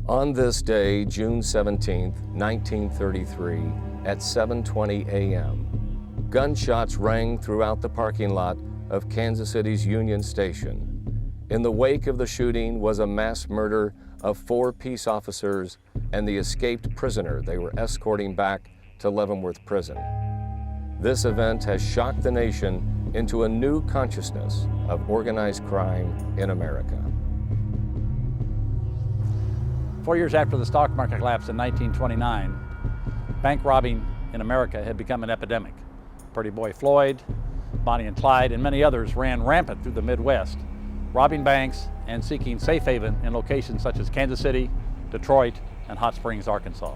On this day, June 17, 1933, at 7:20 a.m., gunshots rang throughout the parking lot of Kansas City's Union Station. In the wake of the shooting was a mass murder of 4 peace officers and the escaped prisoner they were escorting back to Leavenworth Prison. This event has shocked the nation into a new consciousness of organized crime in America. 4 years after the stock market collapse in 1929, bank robbing in America had become an epidemic. Pretty Boy Floyd, Bonnie and Clyde, and many others ran rampant through the Midwest, robbing banks and seeking safe haven in locations such as Kansas City, Detroit, and Hot Springs, Arkansas.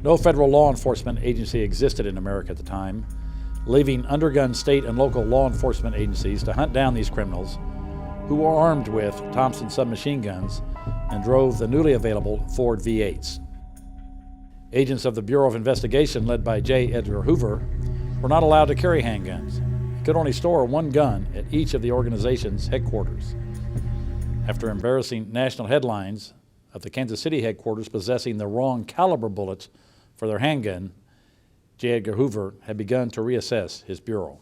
No federal law enforcement agency existed in America at the time, leaving undergunned state and local law enforcement agencies to hunt down these criminals, who were armed with Thompson submachine guns and drove the newly available Ford V8s. Agents of the Bureau of Investigation, led by J. Edgar Hoover, were not allowed to carry handguns. They could only store 1 gun at each of the organization's headquarters. After embarrassing national headlines of the Kansas City headquarters possessing the wrong caliber bullets for their handgun, J. Edgar Hoover had begun to reassess his bureau.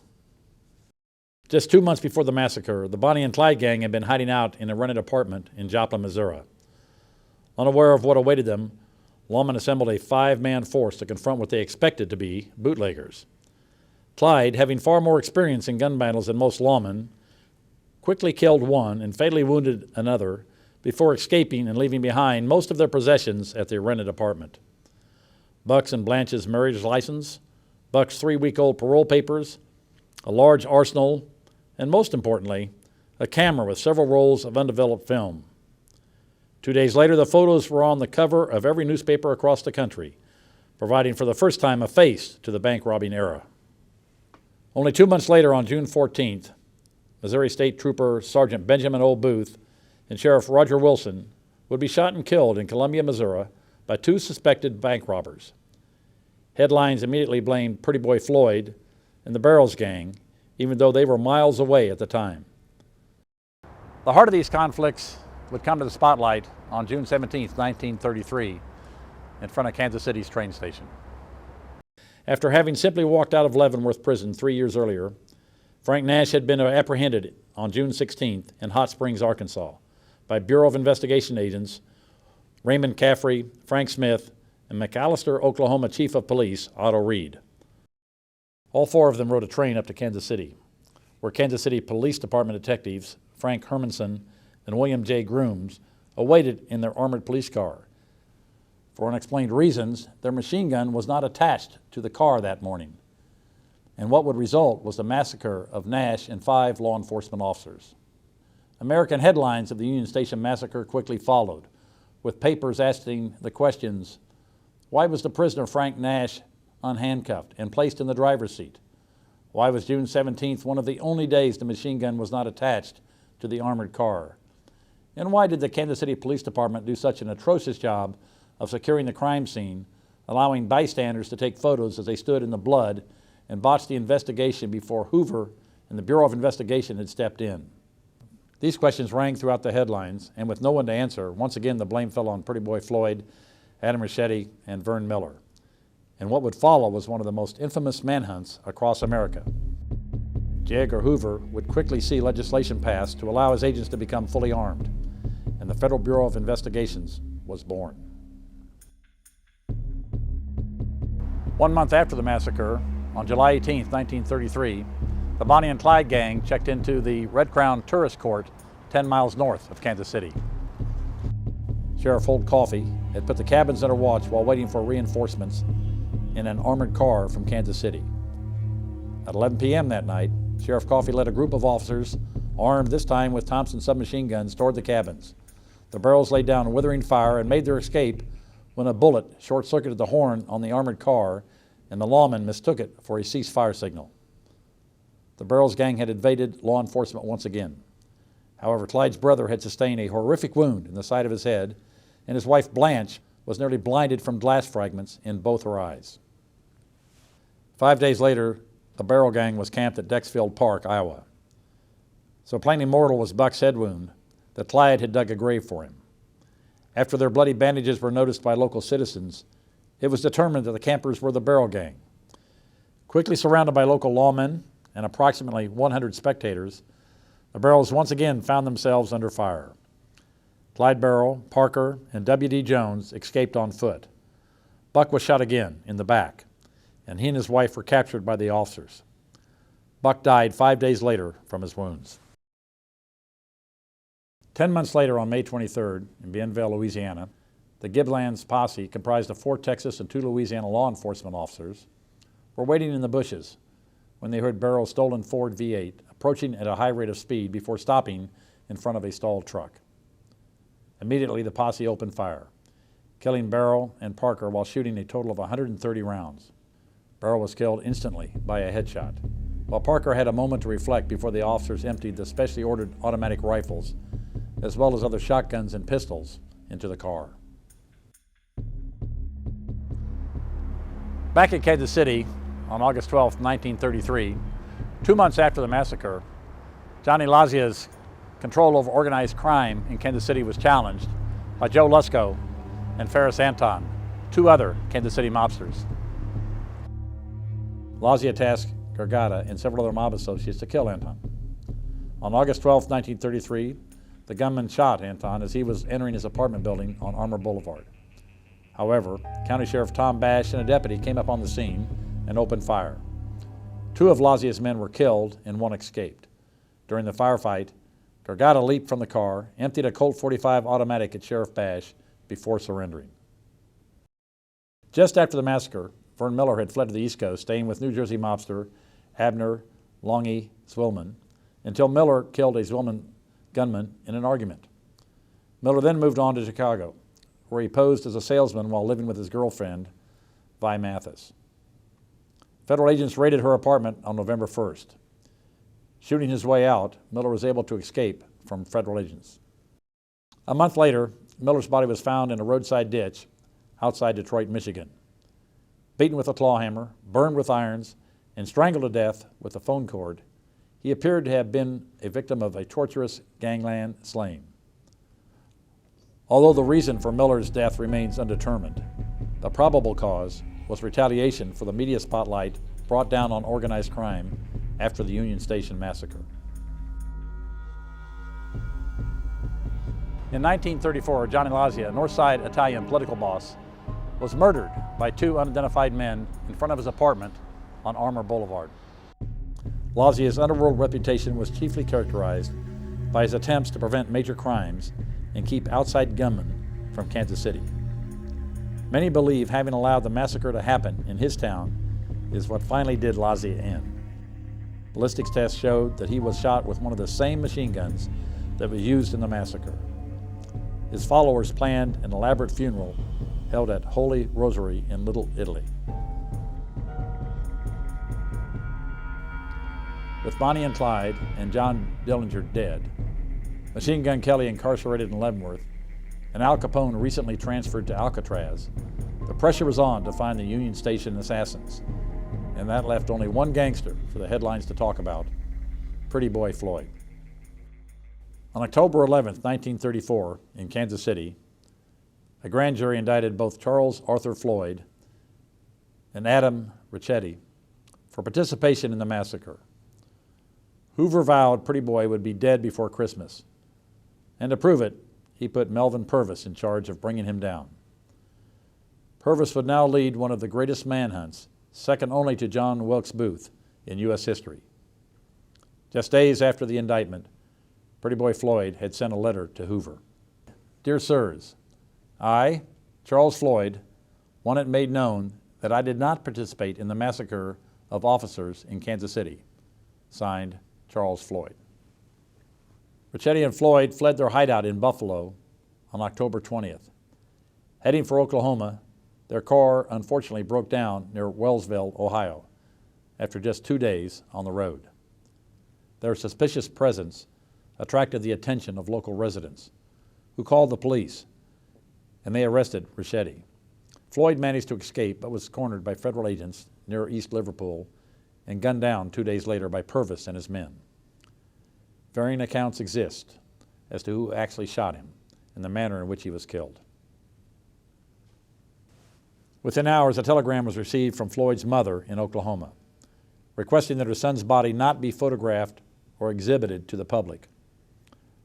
Just 2 months before the massacre, the Bonnie and Clyde gang had been hiding out in a rented apartment in Joplin, Missouri. Unaware of what awaited them, lawmen assembled a 5-man force to confront what they expected to be bootleggers. Clyde, having far more experience in gun battles than most lawmen, quickly killed one and fatally wounded another before escaping and leaving behind most of their possessions at their rented apartment. Buck's and Blanche's marriage license, Buck's 3-week-old parole papers, a large arsenal, and most importantly, a camera with several rolls of undeveloped film. 2 days later, the photos were on the cover of every newspaper across the country, providing for the first time a face to the bank robbing era. Only 2 months later, on June 14th, Missouri State Trooper Sergeant Benjamin O. Booth and Sheriff Roger Wilson would be shot and killed in Columbia, Missouri by 2 suspected bank robbers. Headlines immediately blamed Pretty Boy Floyd and the Barrels gang, even though they were miles away at the time. The heart of these conflicts would come to the spotlight on June 17, 1933, in front of Kansas City's train station. After having simply walked out of Leavenworth Prison 3 years earlier, Frank Nash had been apprehended on June 16th in Hot Springs, Arkansas, by Bureau of Investigation agents Raymond Caffrey, Frank Smith, and McAllister, Oklahoma Chief of Police Otto Reed. All 4 of them rode a train up to Kansas City, where Kansas City Police Department detectives Frank Hermanson and William J. Grooms awaited in their armored police car. For unexplained reasons, their machine gun was not attached to the car that morning, and what would result was the massacre of Nash and 5 law enforcement officers. American headlines of the Union Station massacre quickly followed, with papers asking the questions: why was the prisoner Frank Nash unhandcuffed and placed in the driver's seat? Why was June 17th one of the only days the machine gun was not attached to the armored car? And why did the Kansas City Police Department do such an atrocious job of securing the crime scene, allowing bystanders to take photos as they stood in the blood, and botched the investigation before Hoover and the Bureau of Investigation had stepped in? These questions rang throughout the headlines, and with no one to answer, once again the blame fell on Pretty Boy Floyd, Adam Ricchetti, and Vern Miller. And what would follow was one of the most infamous manhunts across America. J. Edgar Hoover would quickly see legislation passed to allow his agents to become fully armed, and the Federal Bureau of Investigations was born. 1 month after the massacre, on July 18, 1933, the Bonnie and Clyde gang checked into the Red Crown Tourist Court 10 miles north of Kansas City. Sheriff Holt Coffey had put the cabins under watch while waiting for reinforcements in an armored car from Kansas City. At 11 p.m. that night, Sheriff Coffey led a group of officers, armed this time with Thompson submachine guns, toward the cabins. The barrels laid down withering fire and made their escape when a bullet short-circuited the horn on the armored car, and the lawman mistook it for a ceasefire signal. The Barrels gang had evaded law enforcement once again. However, Clyde's brother had sustained a horrific wound in the side of his head, and his wife Blanche was nearly blinded from glass fragments in both her eyes. 5 days later, the Barrel gang was camped at Dexfield Park, Iowa. So plainly mortal was Buck's head wound that Clyde had dug a grave for him. After their bloody bandages were noticed by local citizens, it was determined that the campers were the Barrel Gang. Quickly surrounded by local lawmen and approximately 100 spectators, the Barrels once again found themselves under fire. Clyde Barrel, Parker, and W.D. Jones escaped on foot. Buck was shot again in the back, and he and his wife were captured by the officers. Buck died 5 days later from his wounds. 10 months later, on May 23rd, in Bienville, Louisiana, the Gibblands posse, comprised of 4 Texas and 2 Louisiana law enforcement officers, were waiting in the bushes when they heard Barrel's stolen Ford V8 approaching at a high rate of speed before stopping in front of a stalled truck. Immediately, the posse opened fire, killing Barrel and Parker while shooting a total of 130 rounds. Barrel was killed instantly by a headshot, while Parker had a moment to reflect before the officers emptied the specially ordered automatic rifles, as well as other shotguns and pistols, into the car. Back in Kansas City, on August 12, 1933, 2 months after the massacre, Johnny Lazia's control over organized crime in Kansas City was challenged by Joe Lusko and Ferris Anton, 2 other Kansas City mobsters. Lazia tasked Gargata and several other mob associates to kill Anton. On August 12, 1933, the gunman shot Anton as he was entering his apartment building on Armour Boulevard. However, County Sheriff Tom Bash and a deputy came up on the scene and opened fire. 2 of Lazia's men were killed and 1 escaped. During the firefight, Gargata leaped from the car, emptied a Colt .45 automatic at Sheriff Bash before surrendering. Just after the massacre, Vern Miller had fled to the East Coast, staying with New Jersey mobster Abner Longy Zwillman, until Miller killed a Zwillman gunman in an argument. Miller then moved on to Chicago, where he posed as a salesman while living with his girlfriend, Vi Mathis. Federal agents raided her apartment on November 1st. Shooting his way out, Miller was able to escape from federal agents. A month later, Miller's body was found in a roadside ditch outside Detroit, Michigan. Beaten with a claw hammer, burned with irons, and strangled to death with a phone cord, he appeared to have been a victim of a torturous gangland slaying. Although the reason for Miller's death remains undetermined, the probable cause was retaliation for the media spotlight brought down on organized crime after the Union Station massacre. In 1934, Johnny Lazia, a Northside Italian political boss, was murdered by 2 unidentified men in front of his apartment on Armour Boulevard. Lazia's underworld reputation was chiefly characterized by his attempts to prevent major crimes and keep outside gunmen from Kansas City. Many believe having allowed the massacre to happen in his town is what finally did Lazia in. Ballistics tests showed that he was shot with one of the same machine guns that was used in the massacre. His followers planned an elaborate funeral held at Holy Rosary in Little Italy. With Bonnie and Clyde and John Dillinger dead, Machine Gun Kelly incarcerated in Leavenworth, and Al Capone recently transferred to Alcatraz, the pressure was on to find the Union Station assassins, and that left only one gangster for the headlines to talk about, Pretty Boy Floyd. On October 11, 1934, in Kansas City, a grand jury indicted both Charles Arthur Floyd and Adam Ricchetti for participation in the massacre. Hoover vowed Pretty Boy would be dead before Christmas, and to prove it, he put Melvin Purvis in charge of bringing him down. Purvis would now lead one of the greatest manhunts, second only to John Wilkes Booth, in U.S. history. Just days after the indictment, Pretty Boy Floyd had sent a letter to Hoover. Dear Sirs, I, Charles Floyd, want it made known that I did not participate in the massacre of officers in Kansas City. Signed, Charles Floyd. Ricchetti and Floyd fled their hideout in Buffalo on October 20th. Heading for Oklahoma, their car unfortunately broke down near Wellsville, Ohio, after just 2 days on the road. Their suspicious presence attracted the attention of local residents, who called the police, and they arrested Ricchetti. Floyd managed to escape, but was cornered by federal agents near East Liverpool and gunned down 2 days later by Purvis and his men. Varying accounts exist as to who actually shot him, and the manner in which he was killed. Within hours, a telegram was received from Floyd's mother in Oklahoma, requesting that her son's body not be photographed or exhibited to the public.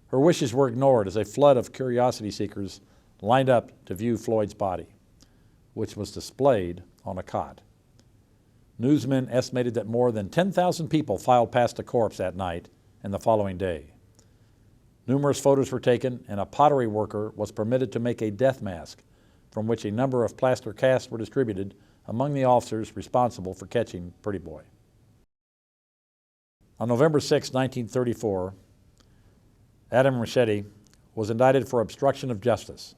Her wishes were ignored as a flood of curiosity seekers lined up to view Floyd's body, which was displayed on a cot. Newsmen estimated that more than 10,000 people filed past the corpse that night and the following day. Numerous photos were taken, and a pottery worker was permitted to make a death mask from which a number of plaster casts were distributed among the officers responsible for catching Pretty Boy. On November 6, 1934, Adam Ricchetti was indicted for obstruction of justice.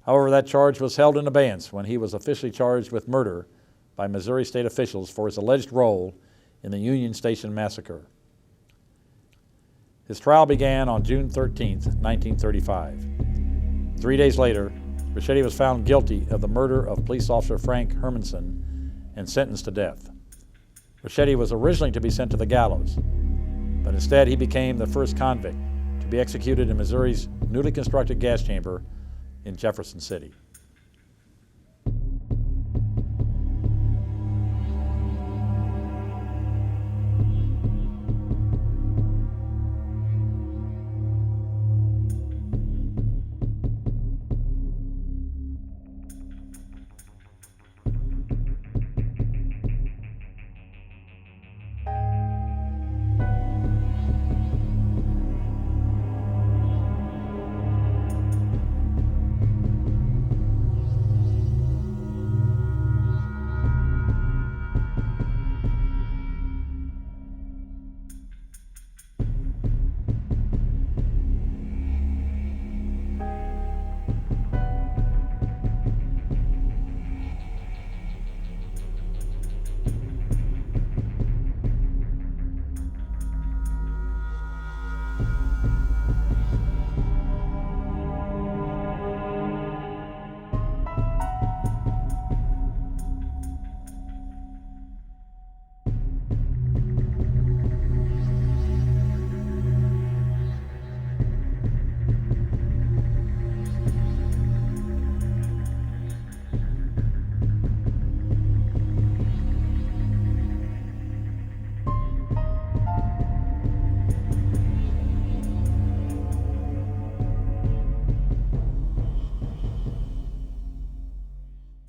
However, that charge was held in abeyance when he was officially charged with murder by Missouri state officials for his alleged role in the Union Station massacre. His trial began on June 13, 1935. 3 days later, Ricchetti was found guilty of the murder of police officer Frank Hermanson and sentenced to death. Ricchetti was originally to be sent to the gallows, but instead he became the first convict to be executed in Missouri's newly constructed gas chamber in Jefferson City.